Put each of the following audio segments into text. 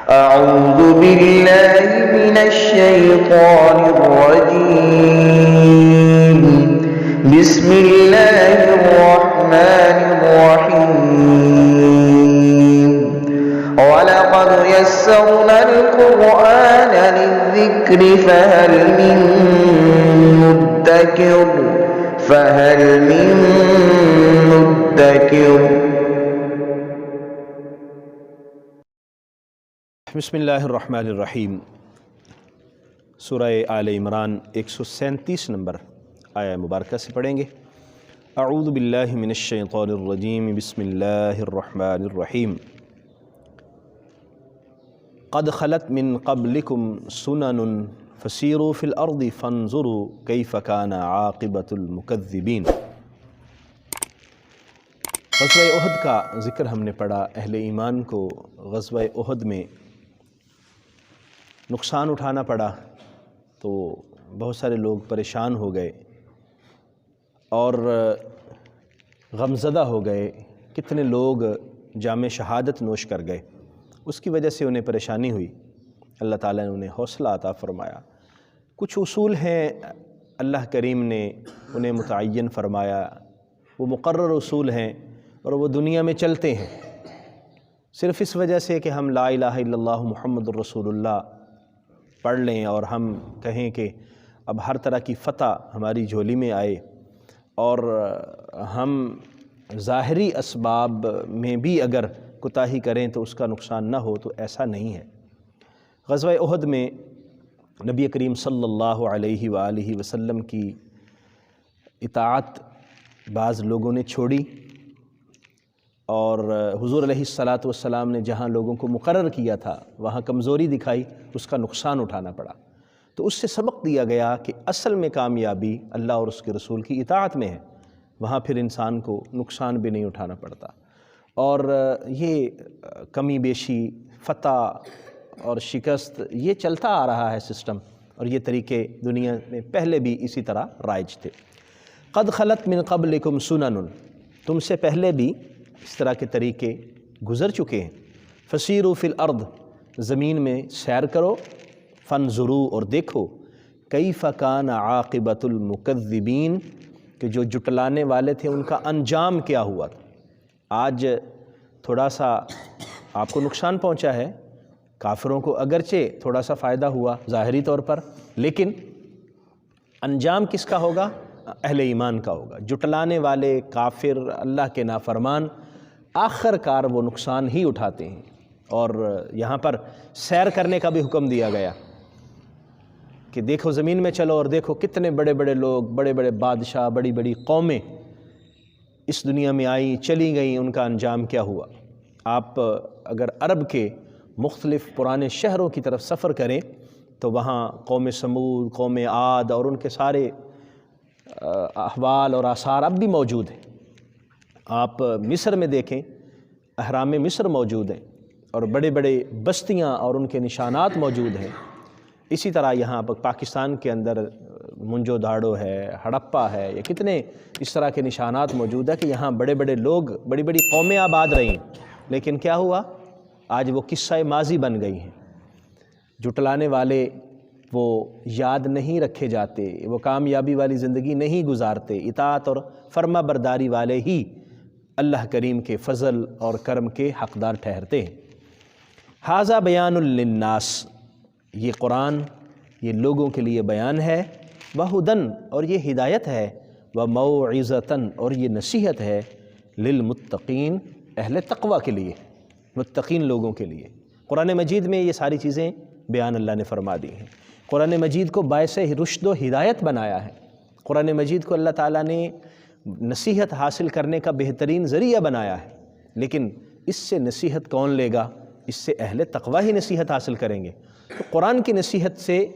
أعوذ بالله من الشيطان الرجيم. بسم الله الرحمن الرحيم. ولقد يسرنا القرآن للذكر فهل من مدكر. بسم اللہ الرحمن الرحیم. سورہ آل عمران 137 نمبر آیہ مبارکہ سے پڑھیں گے. اعوذ باللہ من الشیطان الرجیم. بسم اللہ الرحمن الرحیم. قد خلت من قبلکم سنن فسیروا فی الارض فانظروا کیف کان عاقبۃ المکذبین. غزوہ احد کا ذکر ہم نے پڑھا. اہل ایمان کو غزوہ احد میں نقصان اٹھانا پڑا تو بہت سارے لوگ پریشان ہو گئے اور غمزدہ ہو گئے. کتنے لوگ جام شہادت نوش کر گئے. اس کی وجہ سے انہیں پریشانی ہوئی. اللہ تعالیٰ نے انہیں حوصلہ عطا فرمایا. کچھ اصول ہیں اللہ کریم نے انہیں متعین فرمایا. وہ مقرر اصول ہیں اور وہ دنیا میں چلتے ہیں. صرف اس وجہ سے کہ ہم لا الہ الا اللہ محمد الرسول اللہ پڑھ لیں اور ہم کہیں کہ اب ہر طرح کی فتح ہماری جھولی میں آئے اور ہم ظاہری اسباب میں بھی اگر کوتاہی کریں تو اس کا نقصان نہ ہو، تو ایسا نہیں ہے. غزوہ احد میں نبی کریم صلی اللہ علیہ وآلہ وسلم کی اطاعت بعض لوگوں نے چھوڑی اور حضور علیہ الصلاۃ والسلام نے جہاں لوگوں کو مقرر کیا تھا وہاں کمزوری دکھائی، اس کا نقصان اٹھانا پڑا. تو اس سے سبق دیا گیا کہ اصل میں کامیابی اللہ اور اس کے رسول کی اطاعت میں ہے. وہاں پھر انسان کو نقصان بھی نہیں اٹھانا پڑتا. اور یہ کمی بیشی، فتح اور شکست، یہ چلتا آ رہا ہے سسٹم، اور یہ طریقے دنیا میں پہلے بھی اسی طرح رائج تھے. قد خلت من قبلکم سنن، تم سے پہلے بھی اس طرح کے طریقے گزر چکے ہیں. فسیروا فی الارض، زمین میں سیر کرو. فانظروا، اور دیکھو. کیف کان عاقبۃ المکذبین، کہ جو جٹلانے والے تھے ان کا انجام کیا ہوا تھا. آج تھوڑا سا آپ کو نقصان پہنچا ہے، کافروں کو اگرچہ تھوڑا سا فائدہ ہوا ظاہری طور پر، لیکن انجام کس کا ہوگا؟ اہل ایمان کا ہوگا. جٹلانے والے کافر، اللہ کے نافرمان، آخر کار وہ نقصان ہی اٹھاتے ہیں. اور یہاں پر سیر کرنے کا بھی حکم دیا گیا کہ دیکھو، زمین میں چلو اور دیکھو کتنے بڑے بڑے لوگ، بڑے بڑے بادشاہ، بڑی بڑی قومیں اس دنیا میں آئیں، چلی گئیں، ان کا انجام کیا ہوا. آپ اگر عرب کے مختلف پرانے شہروں کی طرف سفر کریں تو وہاں قوم سمود، قوم عاد اور ان کے سارے احوال اور آثار اب بھی موجود ہیں. آپ مصر میں دیکھیں، اہرام مصر موجود ہیں اور بڑے بڑے بستیاں اور ان کے نشانات موجود ہیں. اسی طرح یہاں پر پاکستان کے اندر منجو داڑو ہے، ہڑپا ہے، یہ کتنے اس طرح کے نشانات موجود ہیں کہ یہاں بڑے بڑے لوگ، بڑی بڑی قومیں آباد رہیں. لیکن کیا ہوا؟ آج وہ قصہ ماضی بن گئی ہیں. جٹلانے والے وہ یاد نہیں رکھے جاتے، وہ کامیابی والی زندگی نہیں گزارتے. اطاعت اور فرما برداری والے ہی اللہ کریم کے فضل اور کرم کے حقدار ٹھہرتے ہیں. ھذا بیان للناس، یہ قرآن یہ لوگوں کے لیے بیان ہے. وہدن، اور یہ ہدایت ہے. وموعظۃ، اور یہ نصیحت ہے. للمتقین، اہل تقوی کے لیے، متقین لوگوں کے لیے. قرآن مجید میں یہ ساری چیزیں بیان اللہ نے فرما دی ہیں. قرآن مجید کو باعث رشد و ہدایت بنایا ہے. قرآن مجید کو اللہ تعالیٰ نے نصیحت حاصل کرنے کا بہترین ذریعہ بنایا ہے. لیکن اس سے نصیحت کون لے گا؟ اس سے اہل تقوی ہی نصیحت حاصل کریں گے. تو قرآن کی نصیحت سے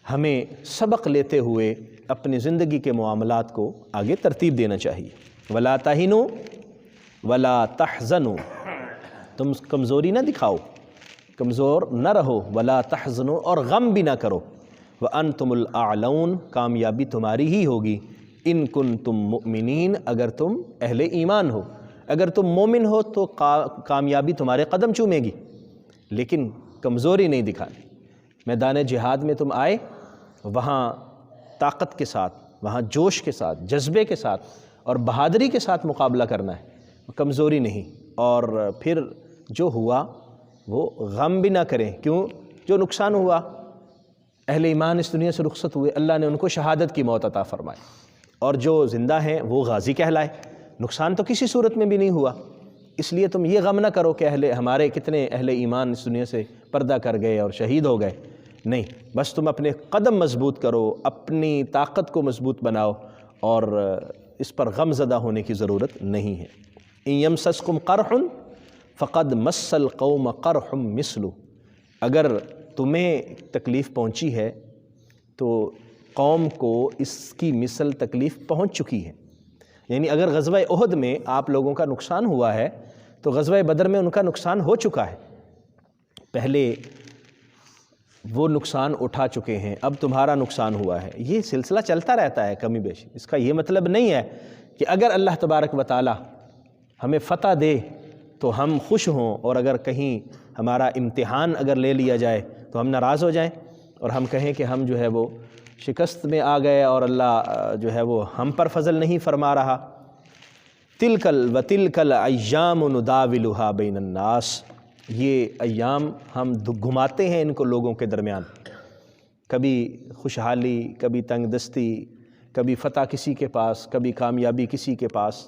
ہمیں سبق لیتے ہوئے اپنی زندگی کے معاملات کو آگے ترتیب دینا چاہیے. وَلَا تَهِنُوا وَلَا تَحْزَنُوا، تم کمزوری نہ دکھاؤ، کمزور نہ رہو. وَلَا تَحْزَنُوا، اور غم بھی نہ کرو. وَأَنْتُمُ الْأَعْلَوْنَ، کامیابی تمہاری ہی ہوگی. ان کنتم مؤمنین، اگر تم اہل ایمان ہو. اگر تم مومن ہو تو کامیابی تمہارے قدم چومے گی. لیکن کمزوری نہیں دکھانی۔ میدان جہاد میں تم آئے، وہاں طاقت کے ساتھ، وہاں جوش کے ساتھ، جذبے کے ساتھ اور بہادری کے ساتھ مقابلہ کرنا ہے، کمزوری نہیں۔ اور پھر جو ہوا وہ غم بھی نہ کریں، کیوں؟ جو نقصان ہوا، اہل ایمان اس دنیا سے رخصت ہوئے، اللہ نے ان کو شہادت کی موت عطا فرمائی، اور جو زندہ ہیں وہ غازی کہلائے، نقصان تو کسی صورت میں بھی نہیں ہوا۔ اس لیے تم یہ غم نہ کرو کہ ہمارے کتنے اہل ایمان اس دنیا سے پردہ کر گئے اور شہید ہو گئے، نہیں، بس تم اپنے قدم مضبوط کرو، اپنی طاقت کو مضبوط بناؤ، اور اس پر غم زدہ ہونے کی ضرورت نہیں ہے۔ ان یمسسکم قرح فقد مس القوم قرح مثلہ، اگر تمہیں تکلیف پہنچی ہے تو قوم کو اس کی مثل تکلیف پہنچ چکی ہے۔ یعنی اگر غزوہ احد میں آپ لوگوں کا نقصان ہوا ہے تو غزوہ بدر میں ان کا نقصان ہو چکا ہے، پہلے وہ نقصان اٹھا چکے ہیں، اب تمہارا نقصان ہوا ہے۔ یہ سلسلہ چلتا رہتا ہے کمی بیشی، اس کا یہ مطلب نہیں ہے کہ اگر اللہ تبارک و تعالی ہمیں فتح دے تو ہم خوش ہوں، اور اگر کہیں ہمارا امتحان اگر لے لیا جائے تو ہم ناراض ہو جائیں اور ہم کہیں کہ ہم جو ہے وہ شکست میں آ گئے اور اللہ جو ہے وہ ہم پر فضل نہیں فرما رہا۔ تلک الایام نداولها بین الناس، یہ ایام ہم گھماتے ہیں ان کو لوگوں کے درمیان، کبھی خوشحالی، کبھی تنگ دستی، کبھی فتح کسی کے پاس، کبھی کامیابی کسی کے پاس،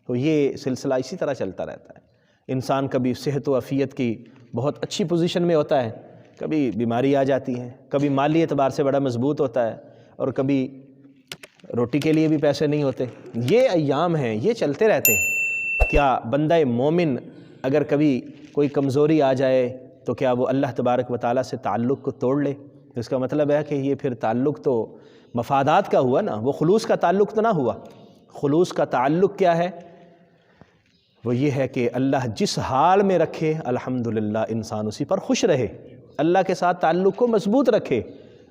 تو یہ سلسلہ اسی طرح چلتا رہتا ہے۔ انسان کبھی صحت و عافیت کی بہت اچھی پوزیشن میں ہوتا ہے، کبھی بیماری آ جاتی ہے، کبھی مالی اعتبار سے بڑا مضبوط ہوتا ہے، اور کبھی روٹی کے لیے بھی پیسے نہیں ہوتے۔ یہ ایام ہیں، یہ چلتے رہتے ہیں۔ کیا بندہ مومن اگر کبھی کوئی کمزوری آ جائے تو کیا وہ اللہ تبارک و تعالیٰ سے تعلق کو توڑ لے؟ اس کا مطلب ہے کہ یہ پھر تعلق تو مفادات کا ہوا نا، وہ خلوص کا تعلق تو نہ ہوا۔ خلوص کا تعلق کیا ہے؟ وہ یہ ہے کہ اللہ جس حال میں رکھے الحمدللہ انسان اسی پر خوش رہے، اللہ کے ساتھ تعلق کو مضبوط رکھے۔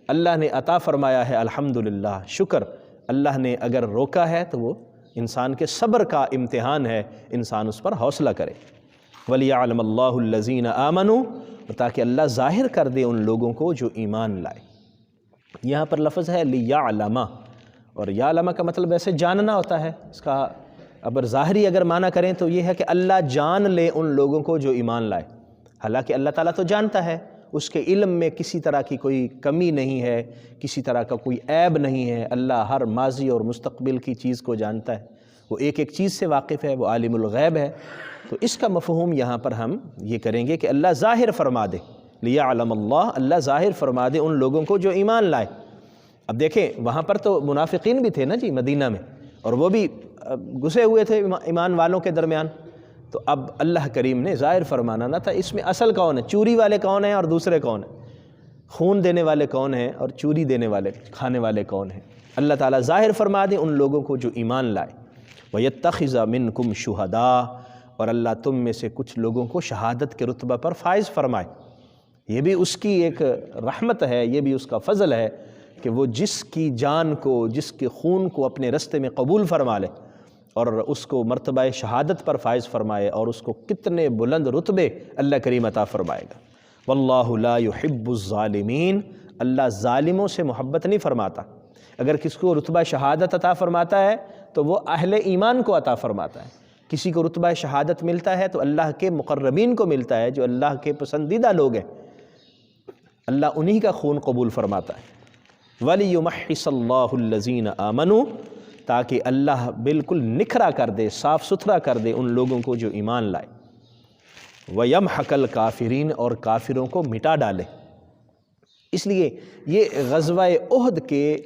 اللہ نے عطا فرمایا ہے الحمدللہ، شکر۔ اللہ نے اگر روکا ہے تو وہ انسان کے صبر کا امتحان ہے، انسان اس پر حوصلہ کرے۔ وَلِيَعْلَمَ اللَّهُ الَّذِينَ آمَنُوا، تاکہ اللہ ظاہر کر دے ان لوگوں کو جو ایمان لائے۔ یہاں پر لفظ ہے لِيَعْلَمَ، اور یعلم کا مطلب ایسے جاننا ہوتا ہے۔ اس کا اگر ظاہری اگر معنی کریں تو یہ ہے کہ اللہ جان لے ان لوگوں کو جو ایمان لائے۔ حالانکہ اللہ تعالیٰ تو جانتا ہے، اس کے علم میں کسی طرح کی کوئی کمی نہیں ہے، کسی طرح کا کوئی عیب نہیں ہے۔ اللہ ہر ماضی اور مستقبل کی چیز کو جانتا ہے، وہ ایک ایک چیز سے واقف ہے، وہ عالم الغیب ہے۔ تو اس کا مفہوم یہاں پر ہم یہ کریں گے کہ اللہ ظاہر فرما دے، لیعلم اللہ، اللہ ظاہر فرما دے ان لوگوں کو جو ایمان لائے۔ اب دیکھیں وہاں پر تو منافقین بھی تھے نا جی مدینہ میں، اور وہ بھی گھسے ہوئے تھے ایمان والوں کے درمیان، تو اب اللہ کریم نے ظاہر فرمانا نہ تھا۔ اس میں اصل کون ہے، چوری والے کون ہیں اور دوسرے کون ہیں، خون دینے والے کون ہیں اور چوری دینے والے کھانے والے کون ہیں؟ اللہ تعالیٰ ظاہر فرما دے ان لوگوں کو جو ایمان لائے۔ وَيَتَّخِذَ مِنْكُمْ شُهَدَاءَ، اور اللہ تم میں سے کچھ لوگوں کو شہادت کے رتبہ پر فائز فرمائے۔ یہ بھی اس کی ایک رحمت ہے، یہ بھی اس کا فضل ہے کہ وہ جس کی جان کو، جس کے خون کو اپنے رستے میں قبول فرما لے اور اس کو مرتبہ شہادت پر فائز فرمائے، اور اس کو کتنے بلند رتبے اللہ کریم عطا فرمائے گا۔ واللہ لا يحب الظالمین، اللہ ظالموں سے محبت نہیں فرماتا۔ اگر کسی کو رتبہ شہادت عطا فرماتا ہے تو وہ اہل ایمان کو عطا فرماتا ہے۔ کسی کو رتبہ شہادت ملتا ہے تو اللہ کے مقربین کو ملتا ہے، جو اللہ کے پسندیدہ لوگ ہیں، اللہ انہی کا خون قبول فرماتا ہے۔ وَلِيُمَحِّصَ اللَّهُ الَّذِينَ آمَنُوا، تاکہ اللہ بالکل نکھرا کر دے، صاف ستھرا کر دے ان لوگوں کو جو ایمان لائے۔ وَيَمْحَقَ الْكَافِرِينَ، اور کافروں کو مٹا ڈالے۔ اس لیے یہ غزوہ احد کے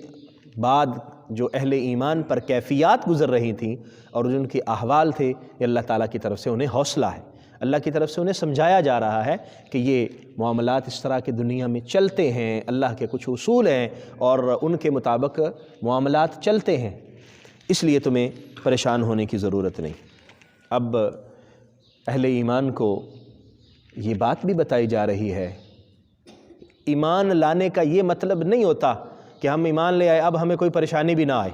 بعد جو اہل ایمان پر کیفیات گزر رہی تھیں اور جو ان کے احوال تھے، یہ اللہ تعالیٰ کی طرف سے انہیں حوصلہ ہے، اللہ کی طرف سے انہیں سمجھایا جا رہا ہے کہ یہ معاملات اس طرح کے دنیا میں چلتے ہیں، اللہ کے کچھ اصول ہیں اور ان کے مطابق معاملات چلتے ہیں، اس لیے تمہیں پریشان ہونے کی ضرورت نہیں۔ اب اہل ایمان کو یہ بات بھی بتائی جا رہی ہے، ایمان لانے کا یہ مطلب نہیں ہوتا کہ ہم ایمان لے آئے اب ہمیں کوئی پریشانی بھی نہ آئے،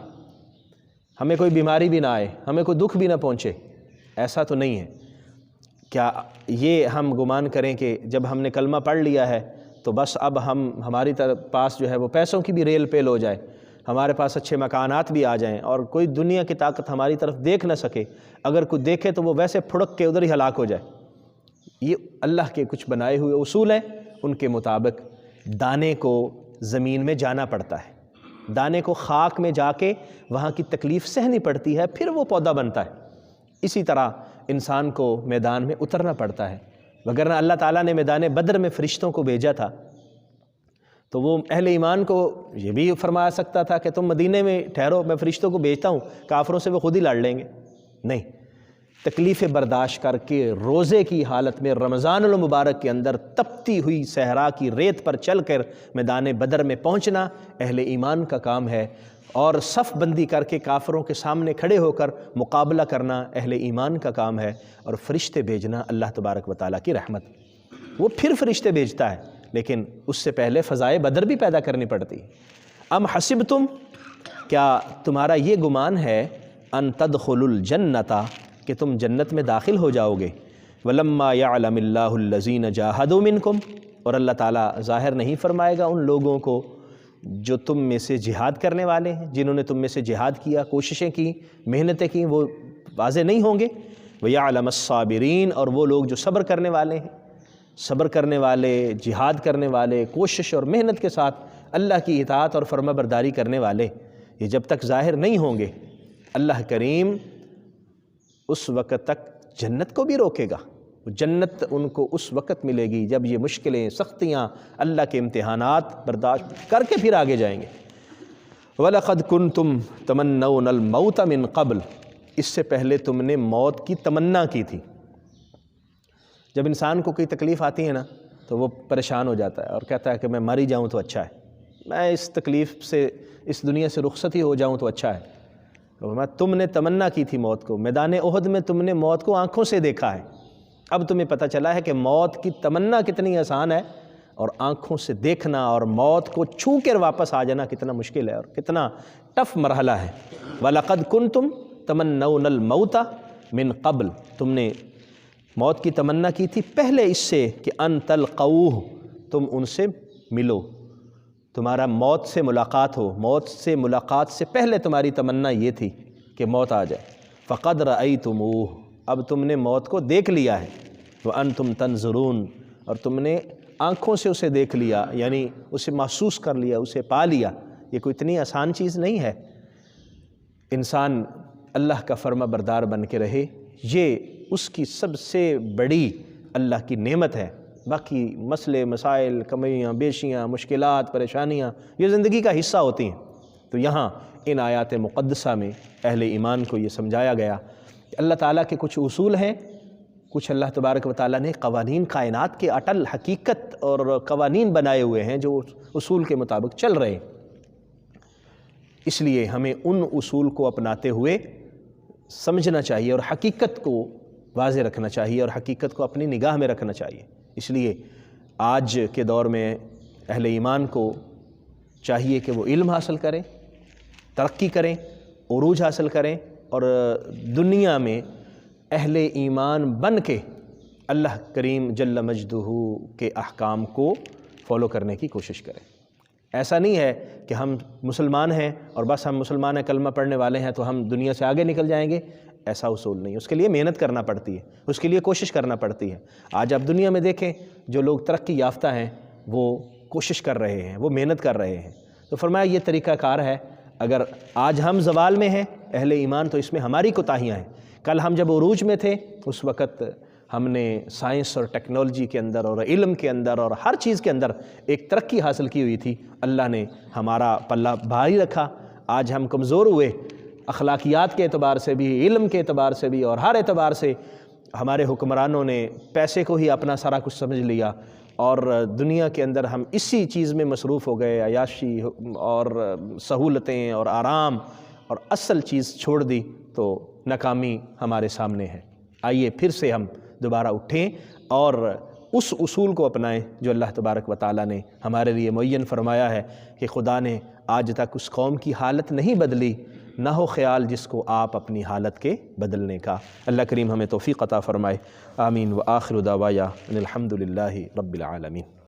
ہمیں کوئی بیماری بھی نہ آئے، ہمیں کوئی دکھ بھی نہ پہنچے، ایسا تو نہیں ہے۔ کیا یہ ہم گمان کریں کہ جب ہم نے کلمہ پڑھ لیا ہے تو بس اب ہماری پاس جو ہے وہ پیسوں کی بھی ریل پیل ہو جائے، ہمارے پاس اچھے مکانات بھی آ جائیں اور کوئی دنیا کی طاقت ہماری طرف دیکھ نہ سکے، اگر کوئی دیکھے تو وہ ویسے پھڑک کے ادھر ہی ہلاک ہو جائے؟ یہ اللہ کے کچھ بنائے ہوئے اصول ہیں، ان کے مطابق دانے کو زمین میں جانا پڑتا ہے، دانے کو خاک میں جا کے وہاں کی تکلیف سہنی پڑتی ہے، پھر وہ پودا بنتا ہے۔ اسی طرح انسان کو میدان میں اترنا پڑتا ہے، وگرنہ اللہ تعالیٰ نے میدان بدر میں فرشتوں کو بھیجا تھا تو وہ اہل ایمان کو یہ بھی فرما سکتا تھا کہ تم مدینے میں ٹھہرو، میں فرشتوں کو بھیجتا ہوں، کافروں سے وہ خود ہی لڑ لیں گے۔ نہیں، تکلیفیں برداشت کر کے روزے کی حالت میں رمضان المبارک کے اندر تپتی ہوئی صحرا کی ریت پر چل کر میدان بدر میں پہنچنا اہل ایمان کا کام ہے، اور صف بندی کر کے کافروں کے سامنے کھڑے ہو کر مقابلہ کرنا اہل ایمان کا کام ہے، اور فرشتے بھیجنا اللہ تبارک و تعالیٰ کی رحمت۔ وہ پھر فرشتے بھیجتا ہے، لیکن اس سے پہلے فضائے بدر بھی پیدا کرنی پڑتی۔ ام حسبتم، کیا تمہارا یہ گمان ہے، ان تدخلوا الجنۃ، کہ تم جنت میں داخل ہو جاؤ گے، ولما یعلم اللہ الذین جاہدوا منکم، اور اللہ تعالیٰ ظاہر نہیں فرمائے گا ان لوگوں کو جو تم میں سے جہاد کرنے والے ہیں، جنہوں نے تم میں سے جہاد کیا، کوششیں کی، محنتیں کی، وہ واضح نہیں ہوں گے۔ وَيَعْلَمَ الصَّابِرِينَ، اور وہ لوگ جو صبر کرنے والے ہیں، صبر کرنے والے، جہاد کرنے والے، کوشش اور محنت کے ساتھ اللہ کی اطاعت اور فرما برداری کرنے والے، یہ جب تک ظاہر نہیں ہوں گے اللہ کریم اس وقت تک جنت کو بھی روکے گا۔ جنت ان کو اس وقت ملے گی جب یہ مشکلیں، سختیاں، اللہ کے امتحانات برداشت کر کے پھر آگے جائیں گے۔ وَلَقَدْ كُنْتُمْ تَمَنَّوْنَ الْمَوْتَ مِنْ قَبْلِ، اس سے پہلے تم نے موت کی تمنا کی تھی۔ جب انسان کو کوئی تکلیف آتی ہے نا تو وہ پریشان ہو جاتا ہے اور کہتا ہے کہ میں مر ہی جاؤں تو اچھا ہے، میں اس تکلیف سے، اس دنیا سے رخصت ہی ہو جاؤں تو اچھا ہے۔ تم نے تمنا کی تھی موت کو، میدان احد میں تم نے موت کو آنکھوں سے دیکھا ہے، اب تمہیں پتہ چلا ہے کہ موت کی تمنا کتنی آسان ہے، اور آنکھوں سے دیکھنا اور موت کو چھو کر واپس آ جانا کتنا مشکل ہے اور کتنا ٹف مرحلہ ہے۔ وَلَقَدْ كُنْتُمْ تَمَنَّوْنَ الْمَوْتَ مِنْ قَبْلِ، تم نے موت کی تمنا کی تھی پہلے اس سے کہ ان تلقوہ، تم ان سے ملو، تمہارا موت سے ملاقات ہو، موت سے ملاقات سے پہلے تمہاری تمنا یہ تھی کہ موت آ جائے۔ فَقَدْ رَأَيْتُمُوهُ، اب تم نے موت کو دیکھ لیا ہے، وَأَنْتُمْ تَنْظُرُونَ، اور تم نے آنکھوں سے اسے دیکھ لیا، یعنی اسے محسوس کر لیا، اسے پا لیا۔ یہ کوئی اتنی آسان چیز نہیں ہے۔ انسان اللہ کا فرما بردار بن کے رہے، یہ اس کی سب سے بڑی اللہ کی نعمت ہے۔ باقی مسئلے، مسائل، کمیاں، بیشیاں، مشکلات، پریشانیاں یہ زندگی کا حصہ ہوتی ہیں۔ تو یہاں ان آیات مقدسہ میں اہل ایمان کو یہ سمجھایا گیا کہ اللہ تعالیٰ کے کچھ اصول ہیں، کچھ اللہ تبارک و تعالیٰ نے قوانین کائنات کے اٹل حقیقت اور قوانین بنائے ہوئے ہیں جو اصول کے مطابق چل رہے ہیں۔ اس لیے ہمیں ان اصول کو اپناتے ہوئے سمجھنا چاہیے اور حقیقت کو واضح رکھنا چاہیے اور حقیقت کو اپنی نگاہ میں رکھنا چاہیے۔ اس لیے آج کے دور میں اہل ایمان کو چاہیے کہ وہ علم حاصل کریں، ترقی کریں، عروج حاصل کریں، اور دنیا میں اہل ایمان بن کے اللہ کریم جل مجدہ کے احکام کو فالو کرنے کی کوشش کریں۔ ایسا نہیں ہے کہ ہم مسلمان ہیں اور بس ہم مسلمان ہیں، کلمہ پڑھنے والے ہیں تو ہم دنیا سے آگے نکل جائیں گے، ایسا اصول نہیں۔ اس کے لیے محنت کرنا پڑتی ہے، اس کے لیے کوشش کرنا پڑتی ہے۔ آج آپ دنیا میں دیکھیں جو لوگ ترقی یافتہ ہیں وہ کوشش کر رہے ہیں، وہ محنت کر رہے ہیں۔ تو فرمایا یہ طریقہ کار ہے۔ اگر آج ہم زوال میں ہیں اہل ایمان تو اس میں ہماری کوتاہیاں ہیں۔ کل ہم جب عروج میں تھے اس وقت ہم نے سائنس اور ٹیکنالوجی کے اندر اور علم کے اندر اور ہر چیز کے اندر ایک ترقی حاصل کی ہوئی تھی، اللہ نے ہمارا پلہ بھاری رکھا۔ آج ہم کمزور ہوئے، اخلاقیات کے اعتبار سے بھی، علم کے اعتبار سے بھی، اور ہر اعتبار سے ہمارے حکمرانوں نے پیسے کو ہی اپنا سارا کچھ سمجھ لیا، اور دنیا کے اندر ہم اسی چیز میں مصروف ہو گئے، عیاشی اور سہولتیں اور آرام، اور اصل چیز چھوڑ دی، تو ناکامی ہمارے سامنے ہے۔ آئیے پھر سے ہم دوبارہ اٹھیں اور اس اصول کو اپنائیں جو اللہ تبارک و تعالیٰ نے ہمارے لیے معین فرمایا ہے کہ خدا نے آج تک اس قوم کی حالت نہیں بدلی، نہ ہو خیال جس کو آپ اپنی حالت کے بدلنے کا۔ اللہ کریم ہمیں توفیق عطا فرمائے، آمین۔ وآخر دعوایا ان الحمد للہ رب العالمین۔